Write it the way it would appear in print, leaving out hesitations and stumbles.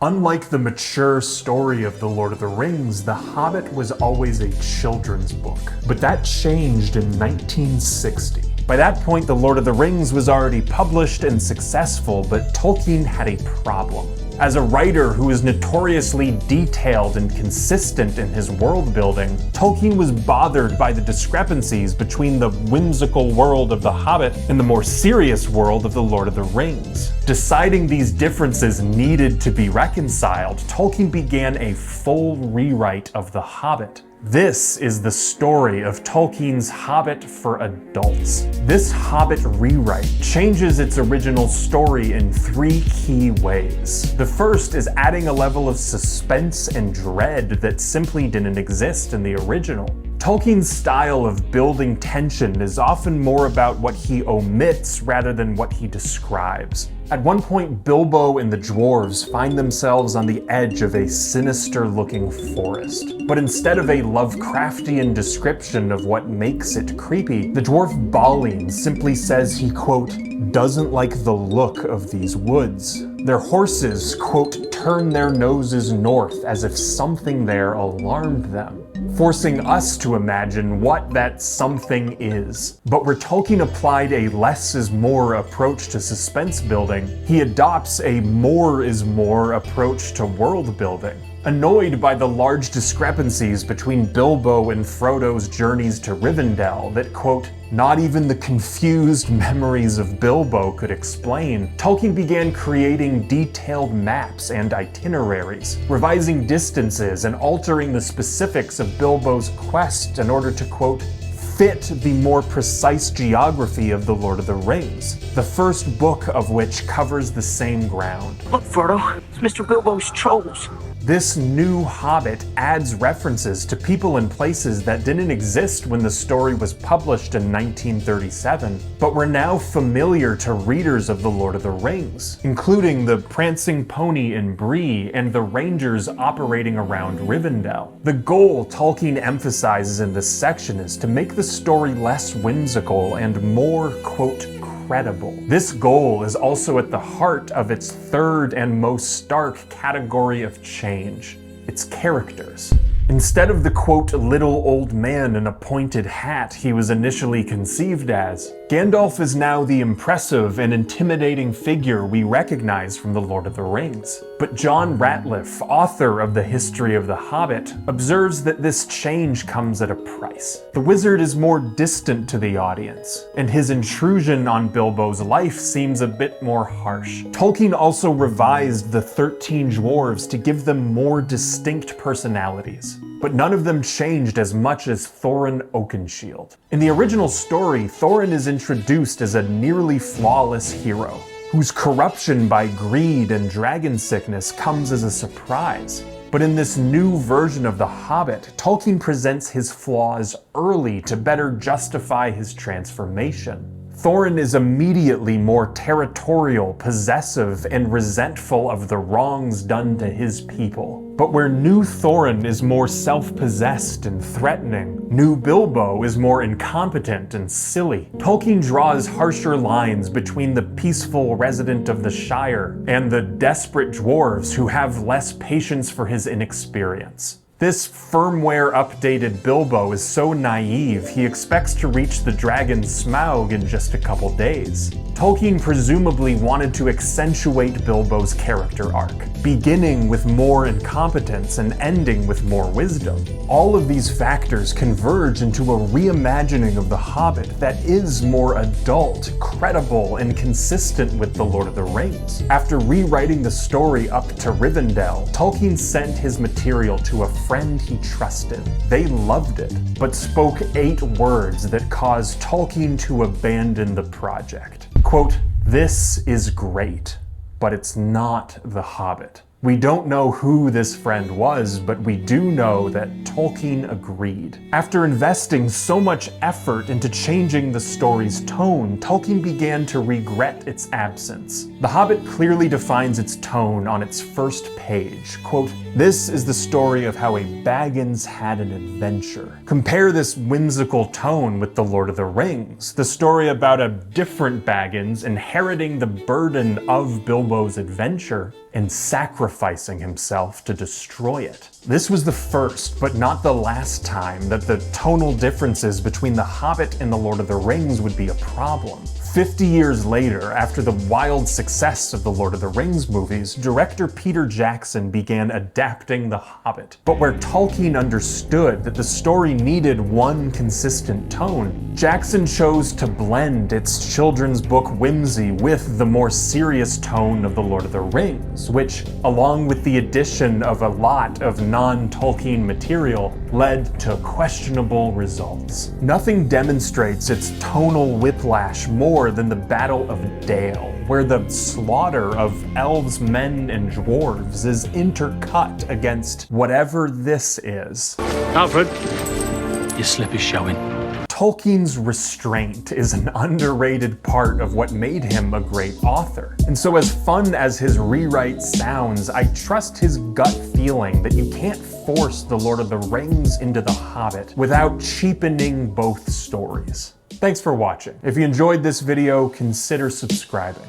Unlike the mature story of The Lord of the Rings, The Hobbit was always a children's book. But that changed in 1960. By that point, The Lord of the Rings was already published and successful, but Tolkien had a problem. As a writer who is notoriously detailed and consistent in his world building, Tolkien was bothered by the discrepancies between the whimsical world of The Hobbit and the more serious world of The Lord of the Rings. Deciding these differences needed to be reconciled, Tolkien began a full rewrite of The Hobbit. This is the story of Tolkien's Hobbit for adults. This Hobbit rewrite changes its original story in 3 key ways. The first is adding a level of suspense and dread that simply didn't exist in the original. Tolkien's style of building tension is often more about what he omits rather than what he describes. At one point, Bilbo and the dwarves find themselves on the edge of a sinister-looking forest. But instead of a Lovecraftian description of what makes it creepy, the dwarf Balin simply says he, quote, doesn't like the look of these woods. Their horses, quote, turn their noses north as if something there alarmed them, forcing us to imagine what that something is. But where Tolkien applied a less is more approach to suspense building, he adopts a more is more approach to world building. Annoyed by the large discrepancies between Bilbo and Frodo's journeys to Rivendell that, quote, not even the confused memories of Bilbo could explain, Tolkien began creating detailed maps and itineraries, revising distances and altering the specifics of Bilbo's quest in order to, quote, fit the more precise geography of The Lord of the Rings, the first book of which covers the same ground. Look, Frodo, it's Mr. Bilbo's trolls. This new Hobbit adds references to people and places that didn't exist when the story was published in 1937, but were now familiar to readers of The Lord of the Rings, including the prancing pony in Bree and the rangers operating around Rivendell. The goal Tolkien emphasizes in this section is to make the story less whimsical and more, quote, credible. This goal is also at the heart of its third and most stark category of change, its characters. Instead of the, quote, little old man in a pointed hat he was initially conceived as, Gandalf is now the impressive and intimidating figure we recognize from The Lord of the Rings. But John Ratliff, author of The History of the Hobbit, observes that this change comes at a price. The wizard is more distant to the audience, and his intrusion on Bilbo's life seems a bit more harsh. Tolkien also revised the 13 dwarves to give them more distinct personalities, but none of them changed as much as Thorin Oakenshield. In the original story, Thorin is introduced as a nearly flawless hero, whose corruption by greed and dragon sickness comes as a surprise. But in this new version of The Hobbit, Tolkien presents his flaws early to better justify his transformation. Thorin is immediately more territorial, possessive, and resentful of the wrongs done to his people. But where new Thorin is more self-possessed and threatening, new Bilbo is more incompetent and silly. Tolkien draws harsher lines between the peaceful resident of the Shire and the desperate dwarves who have less patience for his inexperience. This firmware-updated Bilbo is so naive he expects to reach the dragon Smaug in just a couple days. Tolkien presumably wanted to accentuate Bilbo's character arc, beginning with more incompetence and ending with more wisdom. All of these factors converge into a reimagining of The Hobbit that is more adult, credible, and consistent with The Lord of the Rings. After rewriting the story up to Rivendell, Tolkien sent his material to a friend he trusted. They loved it, but spoke 8 words that caused Tolkien to abandon the project. Quote, "This is great, but it's not The Hobbit." We don't know who this friend was, but we do know that Tolkien agreed. After investing so much effort into changing the story's tone, Tolkien began to regret its absence. The Hobbit clearly defines its tone on its first page. Quote, "This is the story of how a Baggins had an adventure." Compare this whimsical tone with The Lord of the Rings, the story about a different Baggins inheriting the burden of Bilbo's adventure, and sacrificing himself to destroy it. This was the first, but not the last time, that the tonal differences between The Hobbit and The Lord of the Rings would be a problem. 50 years later, after the wild success of the Lord of the Rings movies, director Peter Jackson began adapting The Hobbit. But where Tolkien understood that the story needed one consistent tone, Jackson chose to blend its children's book whimsy with the more serious tone of The Lord of the Rings, which, along with the addition of a lot of non-Tolkien material, led to questionable results. Nothing demonstrates its tonal whiplash more than the Battle of Dale, where the slaughter of elves, men, and dwarves is intercut against whatever this is. Alfred, your slip is showing. Tolkien's restraint is an underrated part of what made him a great author. And so as fun as his rewrite sounds, I trust his gut feeling that you can't force The Lord of the Rings into The Hobbit without cheapening both stories. Thanks for watching. If you enjoyed this video, consider subscribing.